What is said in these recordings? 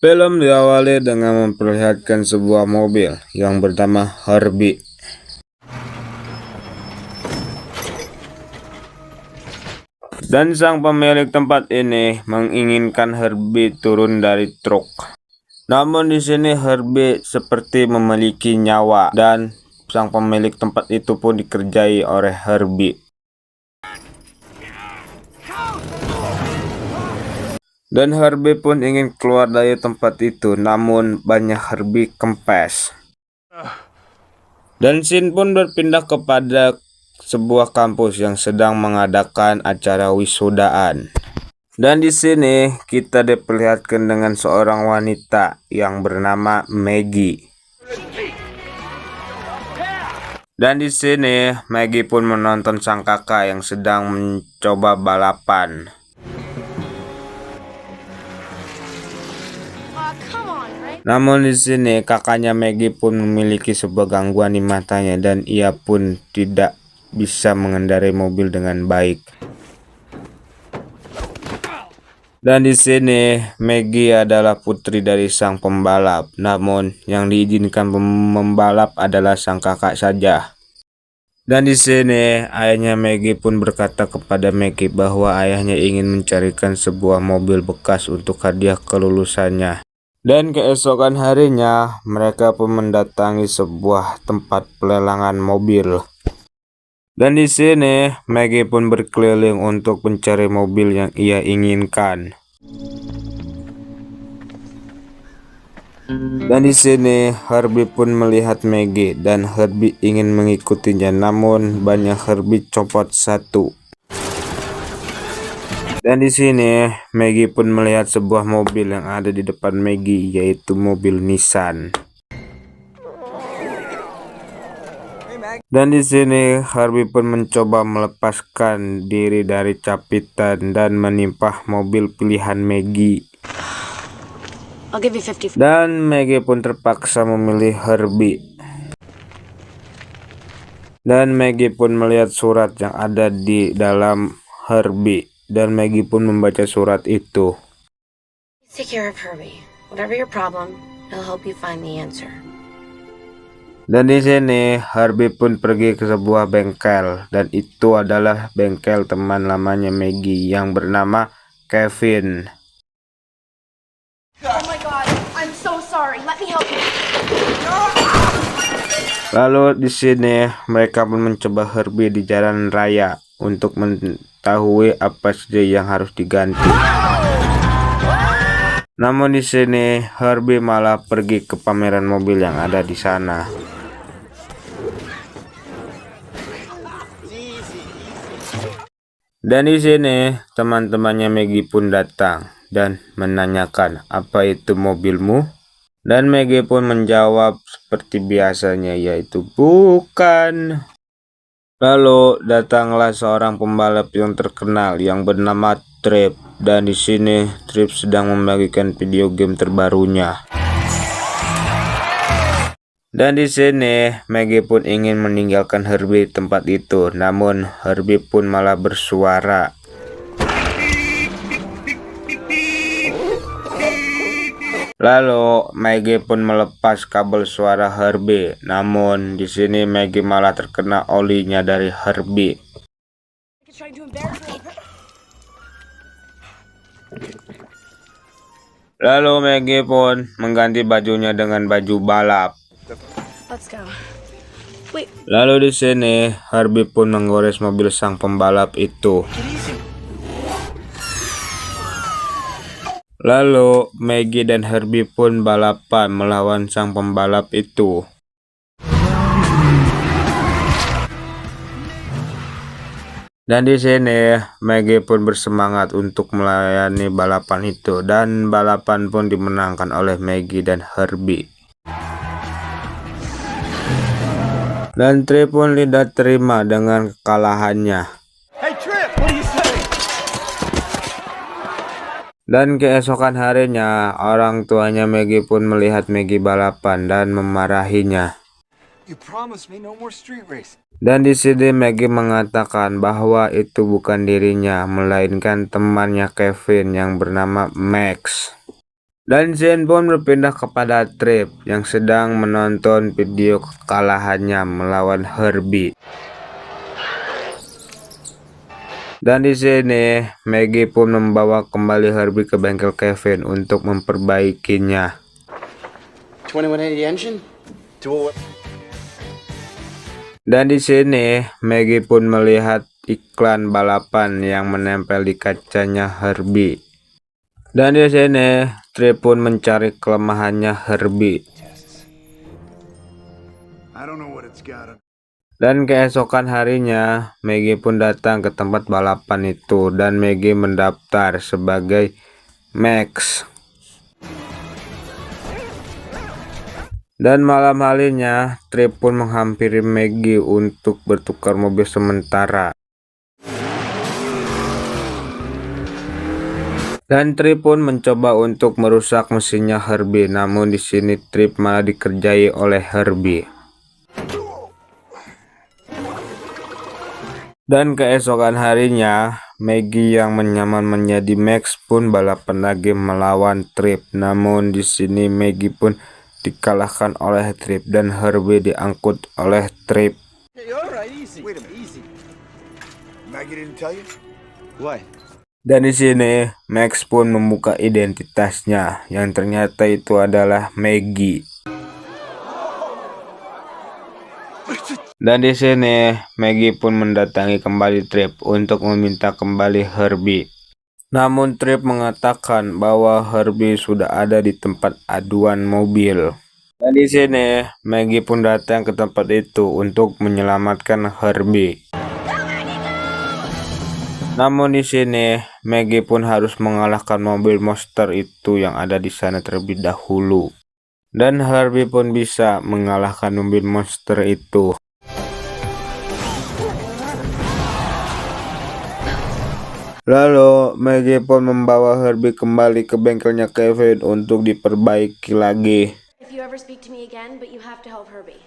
Film diawali dengan memperlihatkan sebuah mobil yang bernama Herbie. Dan sang pemilik tempat ini menginginkan Herbie turun dari truk. Namun di sini Herbie seperti memiliki nyawa dan sang pemilik tempat itu pun dikerjai oleh Herbie. Dan Herbie pun ingin keluar dari tempat itu, namun banyak Herbie kempes. Dan scene pun berpindah kepada sebuah kampus yang sedang mengadakan acara wisudaan. Dan di sini kita diperlihatkan dengan seorang wanita yang bernama Maggie. Dan di sini Maggie pun menonton sang kakak yang sedang mencoba balapan. Namun di sini kakaknya Maggie pun memiliki sebuah gangguan di matanya dan ia pun tidak bisa mengendarai mobil dengan baik. Dan di sini Maggie adalah putri dari sang pembalap, namun yang diizinkan membalap adalah sang kakak saja. Dan di sini ayahnya Maggie pun berkata kepada Maggie bahwa ayahnya ingin mencarikan sebuah mobil bekas untuk hadiah kelulusannya. Dan keesokan harinya, mereka pun mendatangi sebuah tempat pelelangan mobil. Dan di sini, Maggie pun berkeliling untuk mencari mobil yang ia inginkan. Dan di sini, Herbie pun melihat Maggie dan Herbie ingin mengikutinya, namun banyak Herbie copot satu. Dan di sini Maggie pun melihat sebuah mobil yang ada di depan Maggie, yaitu mobil Nissan. Dan di sini Herbie pun mencoba melepaskan diri dari capitan dan menimpa mobil pilihan Maggie. Dan Maggie pun terpaksa memilih Herbie. Dan Maggie pun melihat surat yang ada di dalam Herbie. Dan Maggie pun membaca surat itu. Take care of Herbie. Whatever your problem, he'll help you find the answer. Dan di sini Herbie pun pergi ke sebuah bengkel dan itu adalah bengkel teman lamanya Maggie yang bernama Kevin. Oh my God, I'm so sorry. Let me help you. Lalu di sini mereka pun mencoba Herbie di jalan raya untuk mengetahui apa saja yang harus diganti. Namun di sini Herbie malah pergi ke pameran mobil yang ada di sana. Dan di sini teman-temannya Maggie pun datang dan menanyakan, "Apa itu mobilmu?" Dan Maggie pun menjawab seperti biasanya, yaitu bukan. Lalu datanglah seorang pembalap yang terkenal yang bernama Trip, dan di sini Trip sedang membagikan video game terbarunya. Dan di sini Maggie pun ingin meninggalkan Herbie tempat itu, namun Herbie pun malah bersuara. Lalu Maggie pun melepas kabel suara Herbie, namun di sini Maggie malah terkena olinya dari Herbie. Lalu Maggie pun mengganti bajunya dengan baju balap. Let's go. Lalu di sini Herbie pun menggores mobil sang pembalap itu. Lalu Maggie dan Herbie pun balapan melawan sang pembalap itu. Dan di sini Maggie pun bersemangat untuk melayani balapan itu, dan balapan pun dimenangkan oleh Maggie dan Herbie. Dan Trip pun tidak terima dengan kekalahannya. Hey Trip, what do you say? Dan keesokan harinya, orang tuanya Maggie pun melihat Maggie balapan dan memarahinya. You promised me no more street racing. Dan di sini Maggie mengatakan bahwa itu bukan dirinya, melainkan temannya Kevin yang bernama Max. Dan Zen pun berpindah kepada Trip yang sedang menonton video kekalahannya melawan Herbie. Dan di sini Maggie pun membawa kembali Herbie ke bengkel Kevin untuk memperbaikinya. 2180 engine? Dan di sini Maggie pun melihat iklan balapan yang menempel di kacanya Herbie. Dan di sini Trip pun mencari kelemahannya Herbie. Dan keesokan harinya Maggie pun datang ke tempat balapan itu dan Maggie mendaftar sebagai Max. Dan malam harinya Trip pun menghampiri Maggie untuk bertukar mobil sementara. Dan Trip pun mencoba untuk merusak mesinnya Herbie, namun di sini Trip malah dikerjai oleh Herbie. Dan keesokan harinya, Maggie yang menyamar menjadi Max pun balapan lagi melawan Trip, namun di sini Maggie pun dikalahkan oleh Trip dan Herbie diangkut oleh Trip. Hey, all right, easy. Wait a minute, easy. Maggie didn't tell you? What? Dan di sini Max pun membuka identitasnya yang ternyata itu adalah Maggie. Dan di sini Maggie pun mendatangi kembali Trip untuk meminta kembali Herbie. Namun Trip mengatakan bahwa Herbie sudah ada di tempat aduan mobil. Dan di sini Maggie pun datang ke tempat itu untuk menyelamatkan Herbie. Namun di sini Maggie pun harus mengalahkan mobil monster itu yang ada di sana terlebih dahulu. Dan Herbie pun bisa mengalahkan mobil monster itu. Lalu Maggie pun membawa Herbie kembali ke bengkelnya Kevin untuk diperbaiki lagi. If you ever speak to me again, but you have to help Herbie.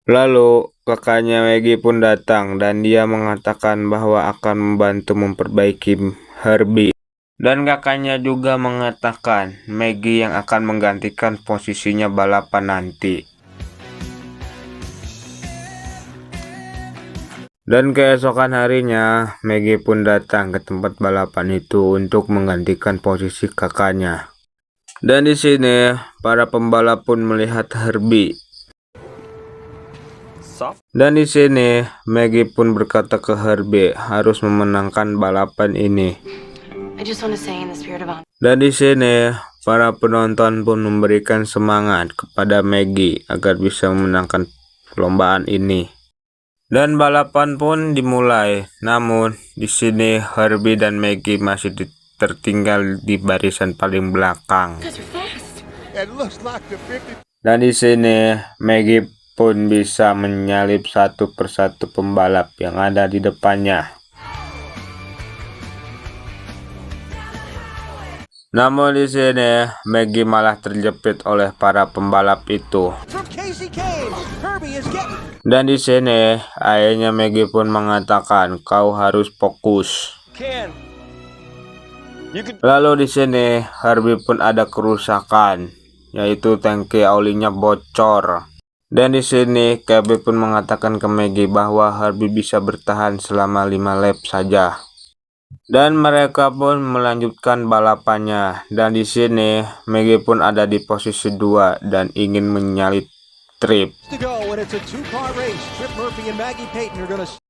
Lalu kakaknya Maggie pun datang dan dia mengatakan bahwa akan membantu memperbaiki Herbie. Dan kakaknya juga mengatakan Maggie yang akan menggantikan posisinya balapan nanti. Dan keesokan harinya Maggie pun datang ke tempat balapan itu untuk menggantikan posisi kakaknya. Dan di sini para pembalap pun melihat Herbie. Dan di sini Maggie pun berkata ke Herbie harus memenangkan balapan ini. I just want to say in the spirit of honor. Dan di sini para penonton pun memberikan semangat kepada Maggie agar bisa memenangkan perlombaan ini. Dan balapan pun dimulai. Namun di sini Herbie dan Maggie masih tertinggal di barisan paling belakang. You guys are fast. It looks like the 50. Dan di sini Maggie pun bisa menyalip satu persatu pembalap yang ada di depannya. Namun di sini Maggie malah terjepit oleh para pembalap itu. Dan di sini ayahnya Maggie pun mengatakan kau harus fokus. Lalu di sini Herbie pun ada kerusakan, yaitu tangki olinya bocor. Dan di sini Kevin pun mengatakan ke Maggie bahwa Herbie bisa bertahan selama 5 lap saja. Dan mereka pun melanjutkan balapannya. Dan di sini Maggie pun ada di posisi 2 dan ingin menyalip Trip.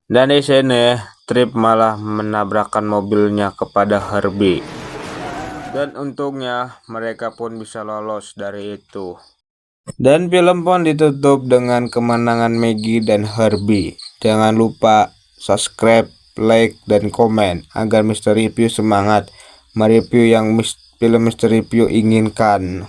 Dan di sini Trip malah menabrakkan mobilnya kepada Herbie. Dan untungnya mereka pun bisa lolos dari itu. Dan film pun ditutup dengan kemenangan Maggie dan Herbie. Jangan lupa subscribe, like, dan komen agar Mr. Review semangat mereview yang film Mr. Review inginkan.